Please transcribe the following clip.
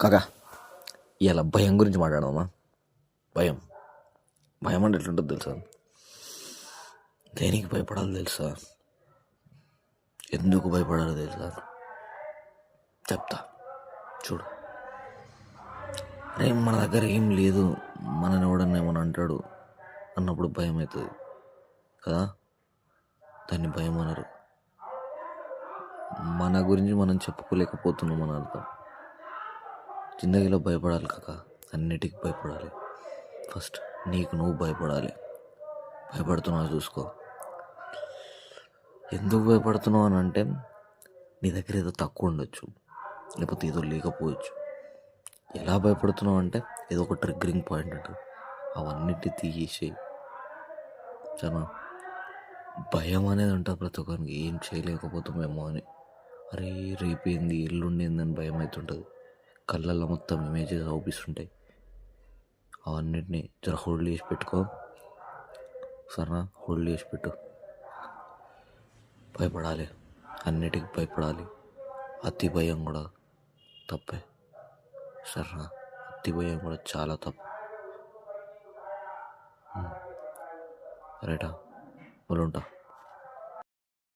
కాకా ఇలా భయం గురించి మాట్లాడదామా? భయం భయం అంటే ఎట్లుంటుంది తెలుసా? దేనికి భయపడాలి తెలుసా? ఎందుకు భయపడాలి తెలుసా? చెప్తా చూడు. అరే మన దగ్గర ఏం లేదు, మనని ఎవడన్నా ఏమని అంటాడు అన్నప్పుడు భయం అవుతుంది కదా, దాన్ని భయం అనరు. మన గురించి మనం చెప్పుకోలేకపోతున్నాం అని అర్థం. జిందగీలో భయపడాలి కాక, అన్నిటికీ భయపడాలి. ఫస్ట్ నీకు నువ్వు భయపడాలి. భయపడుతున్నావు చూసుకో. ఎందుకు భయపడుతున్నావు అని అంటే, నీ దగ్గర ఏదో తక్కువ ఉండొచ్చు, లేకపోతే ఏదో లేకపోవచ్చు. ఎలా భయపడుతున్నావు అంటే ఏదో ఒక ట్రిగ్గరింగ్ పాయింట్ ఉంటుంది, అవన్నిటిని తీసేసేయి. చాలా భయం అనేది ఉంటుంది ప్రతి ఒక్కరికి, ఏం చేయలేకపోతామేమో అని. అరే రేపేంది ఎల్లుండేంది అని భయం అవుతుంటుంది. కళ్ళల్లో మొత్తం ఇమేజెస్ అవుపిస్తుంటాయి. అవన్నిటిని జర హోల్డ్ చేసి పెట్టుకో. సరేనా? హోల్డ్ చేసి పెట్టు. భయపడాలి, అన్నిటికీ భయపడాలి. అతి భయం కూడా తప్పే. సరేనా? అతి భయం కూడా చాలా తప్పు. రైటా? వాళ్ళు ఉంటా.